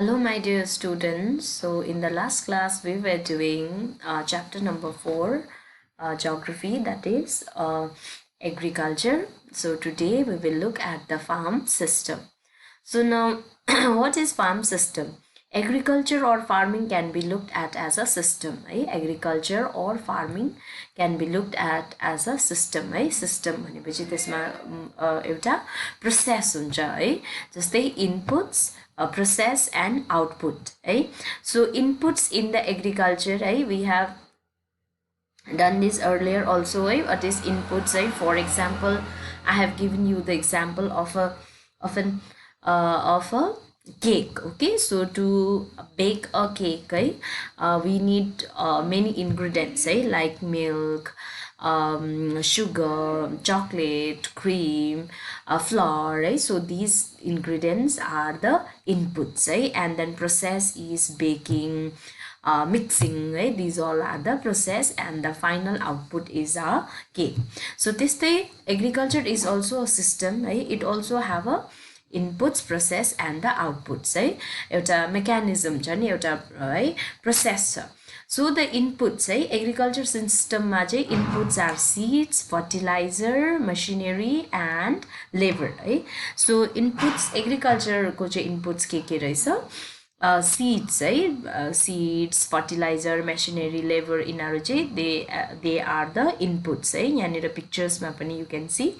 Hello, my dear students. So, in the last class, we were doing chapter number 4, geography, that is agriculture. So, today we will look at the farm system. So, now, what is farm system? Agriculture or farming can be looked at as a system. Agriculture or farming can be looked at as a system. System भनेपछि त्यसमा एउटा process हुन्छ है, जस्तै inputs, process and output. So inputs in the agriculture, we have done this earlier also. What is inputs? For example, I have given you the example of a cake. Okay, so to bake a cake, we need many ingredients, like milk, sugar, chocolate, cream, flour, right? So these ingredients are the inputs, right? And then process is baking, mixing, right? These all are the process, and the final output is a cake. So this way agriculture is also a system, right? It also have a inputs, process and the outputs, right? एउटा mechanism छ नि, एउटा है process छ. So the inputs, agriculture system ma चाहिँ inputs are seeds, fertilizer, machinery and labor, So inputs agriculture को चाहिँ inputs के रहेछ? Seeds, seeds, fertilizer, machinery, labor, यिनीहरु चाहिँ they are the inputs, यहाँनिर pictures मा पनि you can see.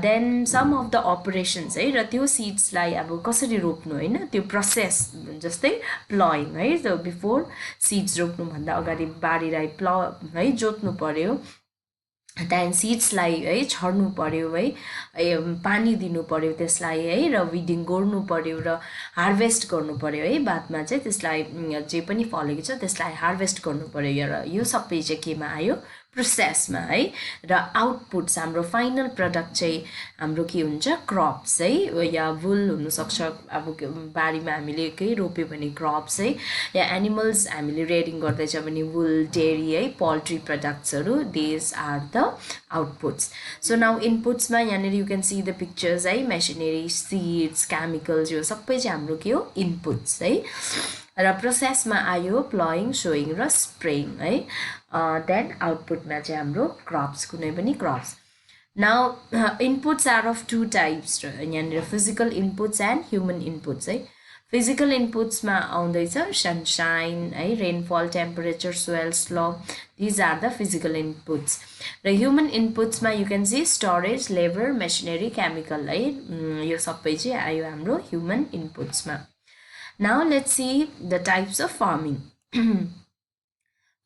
Then some of the operations, र त्यो seeds लाई अब कसरी रोप्नु हैन, त्यो process जस्तै plowing, so before seeds रोप्नु भन्दा अगाडि बारीलाई plow जोत्नु पर्यो, त्यहाँदेखि सिड्सलाई छर्नु पर्यो, पानी दिनु पर्यो त्यसलाई, र विडिङ गर्नु पर्यो र हार्भेस्ट गर्नु पर्यो, बादमा चाहिँ त्यसलाई जे पनि फलेको छ त्यसलाई हार्भेस्ट गर्नु पर्यो, र यो सबै चाहिँ केमा आयो, प्रोसेसमा, र आउटपुट्स हाम्रो फाइनल प्रडक्ट चाहिँ हाम्रो के हुन्छ, क्रप्स, या वुल हुन सक्छ, अब बारीमा हामीले केही रोप्यो भने क्रप्स, या एनिमल्स हामीले रेयरिङ गर्दैछ भने वुल, डेयरी, पोल्ट्री प्रोडक्ट्सहरु, this are the outputs. So now inputs मा यहाँनिर you can see the pictures, machinery, seeds, chemicals, यो सबै चाहिँ हाम्रो के हो, inputs, र प्रोसेस मा आयो plowing, sowing र spraying, then output मा चाहिँ हाम्रो crops, कुनै पनि crops. Now inputs are of two types, यहाँनिर physical inputs and human inputs, Physical inputs ma आउँदैछ sunshine, rainfall, temperature, soil slope. These are the physical inputs. The human inputs ma you can see storage, labor, machinery, chemical, यो सबै चाहिँ आयो हाम्रो human inputs ma. Now let's see the types of farming.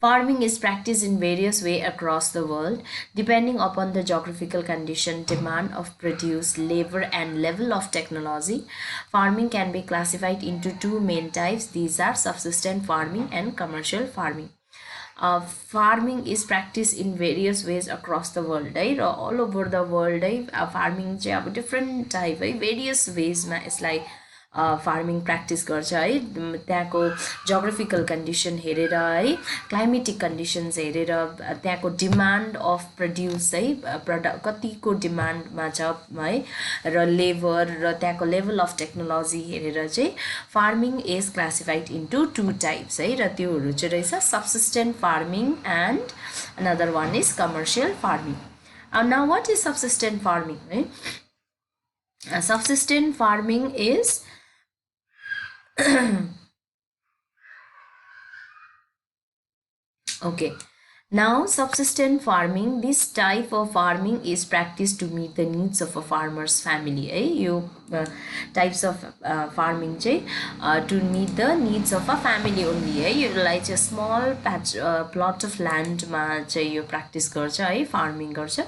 Farming is practiced in various ways across the world, depending upon the geographical condition, demand of produce, labor, and level of technology. Farming can be classified into two main types. These are subsistence farming and commercial farming. Farming is practiced in various ways across the world, all over the world. Farming चाहिँ अब different type, various ways मा यसलाई farming practice गर्छ, त्यहाँको geographical condition हेरेर, climatic conditions हेरेर, त्यहाँको demand of produce, product कतिको डिमान्डमा छ, र लेबर र त्यहाँको लेभल अफ टेक्नोलोजी हेरेर चाहिँ farming is classified into two types, र त्योहरू चाहिँ रहेछ subsistent farming and another one is commercial farming. Now what is subsistent farming? Subsistence farming is okay. Now subsistence farming, this type of farming is practiced to meet the needs of a farmer's family. You types of farming to meet the needs of a family only. You like a small patch plot of land ma you practice garcha, farming garcha.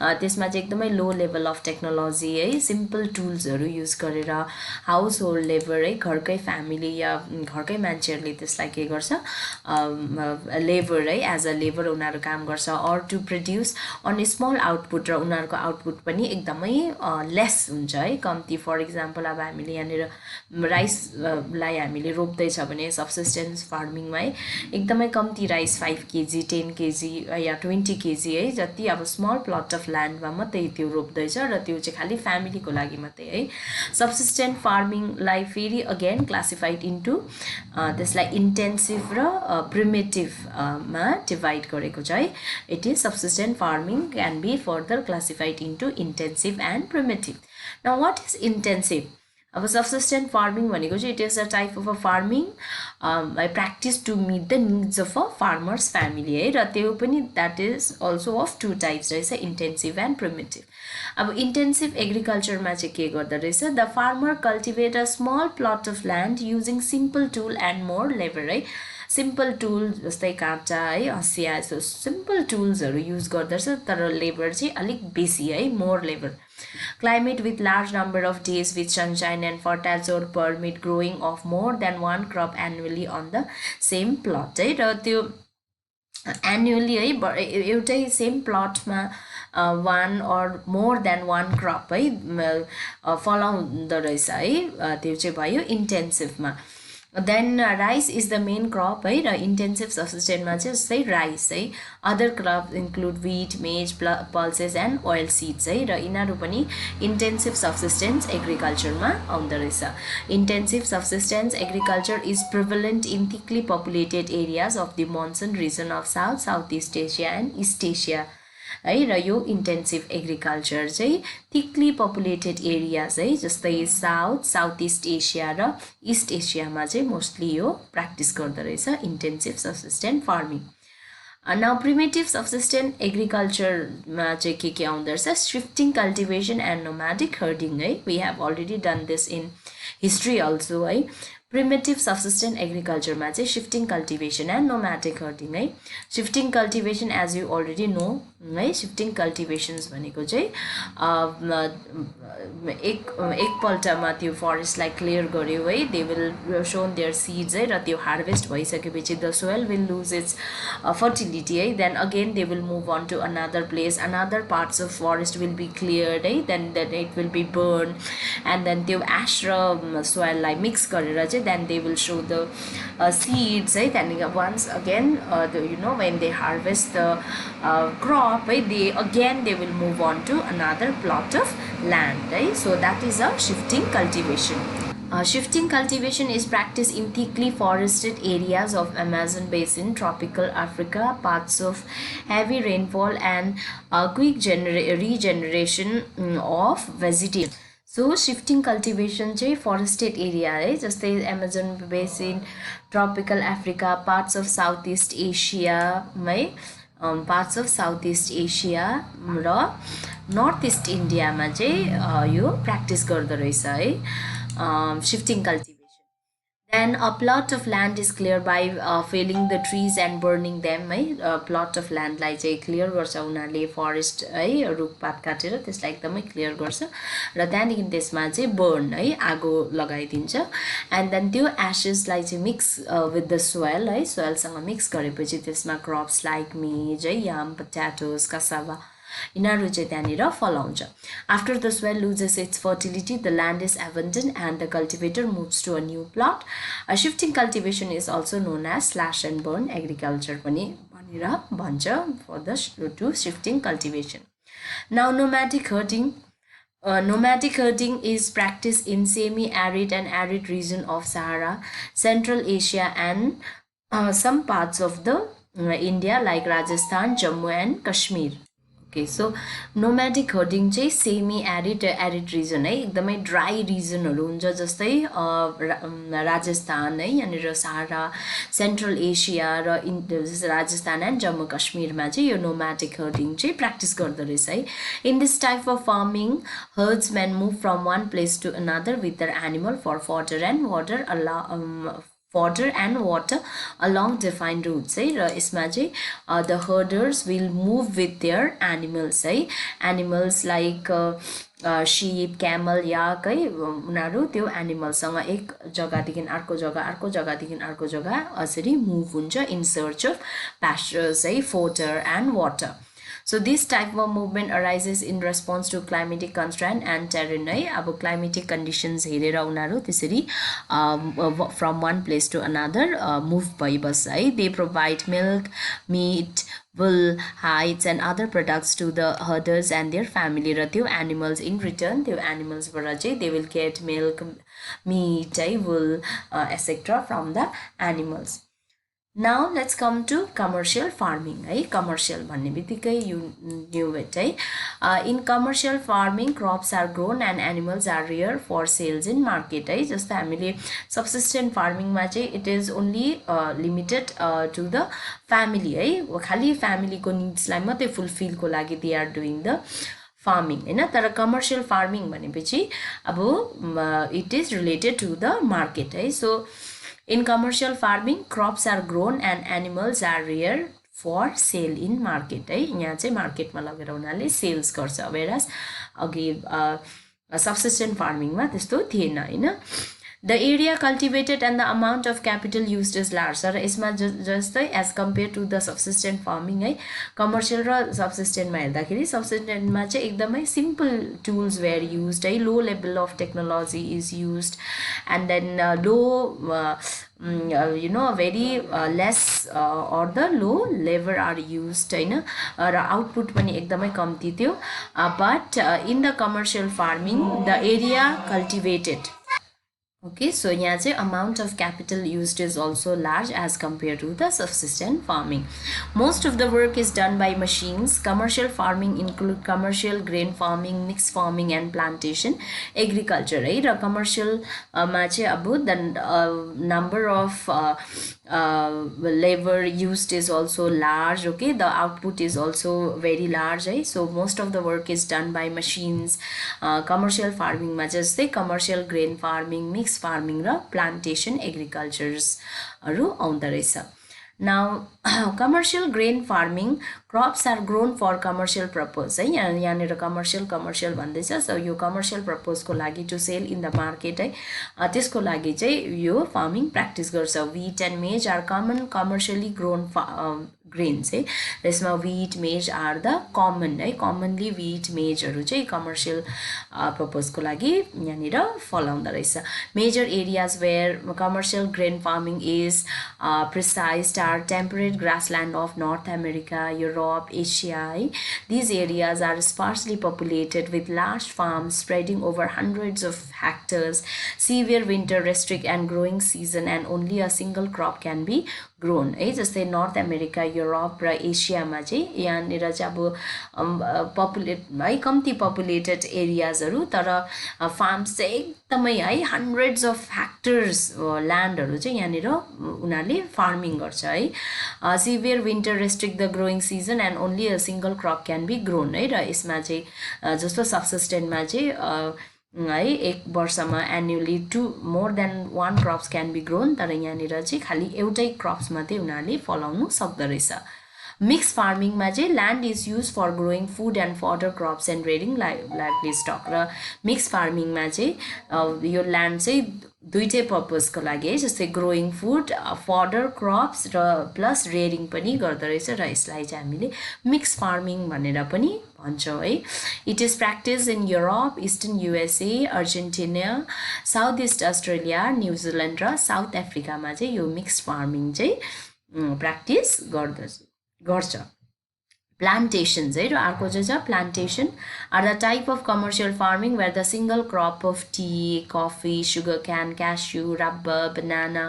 त्यसमा चाहिँ एकदमै low level of technology, simple टुल्सहरु use गरेर household labour, घरकै family या घरकै मान्छेहरुले त्यसलाई के गर्छ, labour, as a labour labour उनीहरू काम गर्छ or to produce an small output र उनीहरूको आउटपुट पनि एकदमै लेस हुन्छ है कम्ती फर इक्जाम्पल अब हामीले यहाँनिर राइसलाई हामीले रोप्दैछ भने सब्सिस्टेन्स फार्मिङमा है एकदमै कम्ती राइस 5 केजी 10 केजी या 20 केजी है जति अब स्मल प्लट अफ ल्यान्डमा मात्रै त्यो रोप्दैछ र त्यो चाहिँ खालि फ्यामिलीको लागि मात्रै है सब्सिस्टेन्ट फार्मिङलाई फेरि अगेन क्लासिफाइड इन्टु त्यसलाई इन्टेन्सिभ र प्रिमेटिभमा डिभाइड गरेको छ है it is subsistent farming can be further classified into intensive and primitive now what is intensive अब सब्सिस्टेन्ट फार्मिङ भनेको चाहिँ it is a type of a farming by practice to meet the needs of a farmers family है र त्यो पनि that is also of 2 types रहेछ intensive and primitive अब intensive एग्रिकल्चरमा चाहिँ के गर्दो रहेछ the farmer cultivate a small plot of land using simple tool and more labour है सिम्पल टुल जस्तै काँटा है हँसिया यस्तो सिम्पल टुल्सहरू युज गर्दछ तर लेबर चाहिँ अलिक बेसी है more labour Climate with large number of days with sunshine and fertile soil permit growing of more than one crop annually on the same plot है र त्यो annually है एउटै same प्लटमा one or more than one crop है फलाउँदो रहेछ है त्यो चाहिँ भयो इन्टेन्सिभमा then rice is the main crop है र इन्टेन्सिभ सब्सिस्टेन्टमा चाहिँ जस्तै राइस है अदर क्रप इन्क्लुड विट मेज पल्सेस एन्ड ओइल सिड्स है र यिनीहरू पनि इन्टेन्सिभ सब्सिस्टेन्स एग्रिकल्चरमा आउँदो रहेछ intensive subsistence agriculture is prevalent in thickly populated areas of the monsoon region of South East Asia and East Asia है र यो इन्टेन्सिभ एग्रिकल्चर चाहिँ थिकली पपुलेटेड एरियाज है जस्तै साउथ ईस्ट एसिया र इस्ट एसियामा चाहिँ मोस्टली यो प्र्याक्टिस गर्दो रहेछ intensive subsistent farming now primitive subsistent एग्रिकल्चरमा चाहिँ के आउँदो रहेछ शिफ्टिङ कल्टिभेसन एन्ड नोम्याडिक हर्डिङ है we have already done this in history also है प्रिमेटिभ सब्सिस्टेन्ट एग्रिकल्चरमा चाहिँ shifting cultivation and nomadic herding है shifting cultivation as you already know है शिफ्टिङ कल्टिभेसन्स भनेको चाहिँ एकपल्टमा त्यो फरेस्टलाई क्लियर गर्यो है they will sown their seeds है र त्यो हार्भेस्ट भइसकेपछि the soil will lose its fertility है then again they will move on to another place another parts of forest will be cleared है then it will be burn and then त्यो एस र सोइललाई मिक्स गरेर चाहिँ then they will show the seeds right and once again when they harvest the crop right, they will move on to another plot of land right so that is a shifting cultivation. Shifting cultivation is practiced in thickly forested areas of Amazon basin, tropical Africa, parts of heavy rainfall and quick regeneration of vegetation. So shifting cultivation चाहिँ forested area है जस्तै Amazon basin, tropical Africa, parts of Southeast Asia है parts of Southeast Asia र Northeast India मा चाहिँ यो practice गर्दो रहेछ है shifting cultivation. Then a plot of land is cleared by felling the trees and burning them है plot of land लाई चाहिँ क्लियर गर्छ उनीहरूले फरेस्ट है रुखपात काटेर त्यसलाई एकदमै क्लियर गर्छ र त्यहाँदेखि त्यसमा चाहिँ बर्न है आगो लगाइदिन्छ एन्ड देन त्यो एसेसलाई चाहिँ मिक्स विथ द सोइल है सोइलसँग मिक्स गरेपछि त्यसमा क्रप्स लाइक मेज है याम पोट्याटोज कसावा यिनीहरू चाहिँ त्यहाँनिर फलाउँछ after the soil loses its fertility the land is abandon and the cultivator moves to a new plot shifting cultivation is also known as slash and burn agriculture पनि भनेर भन्छ for the to shifting cultivation now nomadic herding nomadic herding is practiced in semi-arid and arid region of Sahara, Central Asia and some parts of the India like Rajasthan, Jammu and Kashmir. Okay, so nomadic herding चाहिँ semi arid reason है एकदमै dry रिजनहरू हुन्छ जस्तै राजस्थान है यहाँनिर सहारा central Asia र Rajasthan and Jammu कश्मीरमा चाहिँ यो नोम्याडिक हर्डिङ चाहिँ प्र्याक्टिस गर्दो रहेछ है in this type of farming herdsmen move from one place to another with their animal for fodder and water fodder and water along defined routes है र यसमा चाहिँ the herders will move with their animals है animals like sheep camel yak है उनीहरू त्यो एनिमलसँग एक जग्गादेखि अर्को जग्गा यसरी मुभ हुन्छ in search of pastures है fodder and water. So this type of movement arises in response to climatic constraint and terrain है अब climatic conditions हेरेर उनीहरू त्यसरी from one place to another move भइबस्छ है they provide milk meat wool hides and other products to the herders and their family र त्यो animals in return त्यो animals बाट चाहिँ they will get milk meat है wool etc from the animals. Now let's come to commercial farming है commercial भन्ने बित्तिकै you knew it है in commercial farming crops are grown and animals are reared for sales in market है जस्तो हामीले subsistence farming मा चाहिँ it is only limited to the family है खाली family को needs लाई मात्रै fulfill को लागि they are doing the farming हैन तर commercial farming भनेपछि अब it is related to the market है so in commercial farming crops are grown and animals are reared for sale in market है यहाँ चाहिँ मार्केटमा लगेर उनीहरूले सेल्स गर्छ whereas अघि subsistence farming मा त्यस्तो थिएन हैन the area cultivated and the amount of capital used is large तर यसमा जस्तै as compared to the subsistence farming है commercial र subsistence मा हेर्दाखेरि subsistence मा चाहिँ एकदमै simple tools were used है low level of technology is used and then low you know very less or the low labor are used हैन र output पनि एकदमै कम्ती थियो but in the commercial farming the area cultivated okay so यहाँ चाहिँ amount of capital used is also large as compared to the subsistence farming most of the work is done by machines commercial farming include commercial grain farming mixed farming and plantation agriculture है र commercial मा चाहिँ अब the number of labor used is also large okay the output is also very large है so most of the work is done by machines commercial farming मा जस्तै commercial grain farming mixed farming र plantation agricultures हरु आउँदा रहेछ now commercial grain farming crops are grown for commercial purpose है यहाँनिर commercial भन्दैछ so यो commercial purpose को लागि to sell in the market है त्यसको लागि चाहिँ यो farming practice गर्छ wheat and maize are common commercially grown grains है यसमा wheat maize are the common है commonly wheat maize हरु चाहिँ commercial purpose को लागि यहाँनिर फलाउँदा रहेछ major areas where commercial grain farming is precise are temperate grassland of North America Europe Asia है these areas are sparsely populated with large farms spreading over hundreds of hectares severe winter restrict and growing season and only a single crop can be grown है जस्तै north America Europe र एसियामा चाहिँ यहाँनिर चाहिँ अब populate है कम्ती पपुलेटेड एरियाजहरु तर फार्म्स चाहिँ एकदमै है हन्ड्रेड्स अफ हेक्टर्स ल्यान्डहरु चाहिँ यहाँनिर उनीहरूले फार्मिङ गर्छ है severe winter restrict the growing season and only a single crop can be grown है र यसमा चाहिँ जस्तो सबसिस्टेन्टमा चाहिँ है एक वर्षमा annually more than 1 crops can be grown तर यहाँनिर चाहिँ खाली एउटै क्रप्स मात्रै उनीहरूले फलाउनु सक्दो रहेछ मिक्स फार्मिङमा चाहिँ land is use for growing food and fodder crops and रेडिङ लाइभली स्टक र मिक्स फार्मिङमा चाहिँ यो ल्यान्ड चाहिँ दुईटै पर्पसको लागि है जस्तै ग्रोइङ फुड फडर क्रप्स र प्लस रेयरिङ पनि गर्दो रहेछ र यसलाई चाहिँ हामीले मिक्स फार्मिङ भनेर पनि भन्छौँ है it is practice in Europe eastern USA Argentina south east Australia New Zealand र साउथ अफ्रिकामा चाहिँ यो मिक्स फार्मिङ चाहिँ प्र्याक्टिस गर्छ plantations है र अर्को चाहिँ छ plantation are the type of commercial farming where the single crop of tea coffee sugar cane cashew rubber banana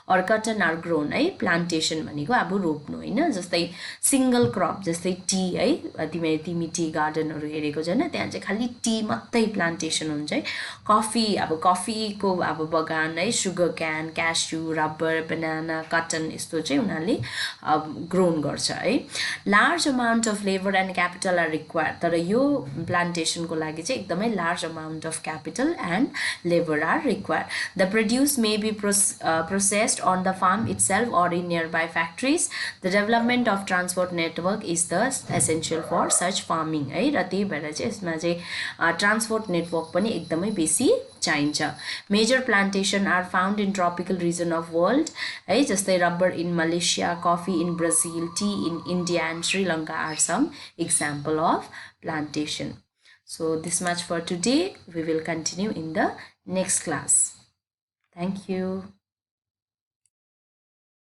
or cotton are grown है plantation भनेको अब रोप्नु हैन जस्तै सिंगल क्रप जस्तै टी है तिमी टी गार्डनहरु हेरेको छैन त्यहाँ चाहिँ खाली टी मात्रै प्लान्टेसन हुन्छ है कफी अब कफीको अब बगान है sugar cane cashew rubber banana cotton यस्तो चाहिँ उनीहरूले ग्रोन गर्छ है large amount amount of labor and capital are required. तर यो plantation को लागि चाहिँ एकदमै large amount of capital and labor are required. The produce may be processed on the farm itself or in nearby factories. The development of transport network is thus essential for such farming है र त्यही भएर चाहिँ यसमा चाहिँ transport network पनि एकदमै बेसी चाहिन्छ. Major plantation are found in tropical region of world है जस्तै rubber in Malaysia, coffee in Brazil, tea in India and Sri Lanka are some example of plantation. So this much for today. We will continue in the next class. Thank you.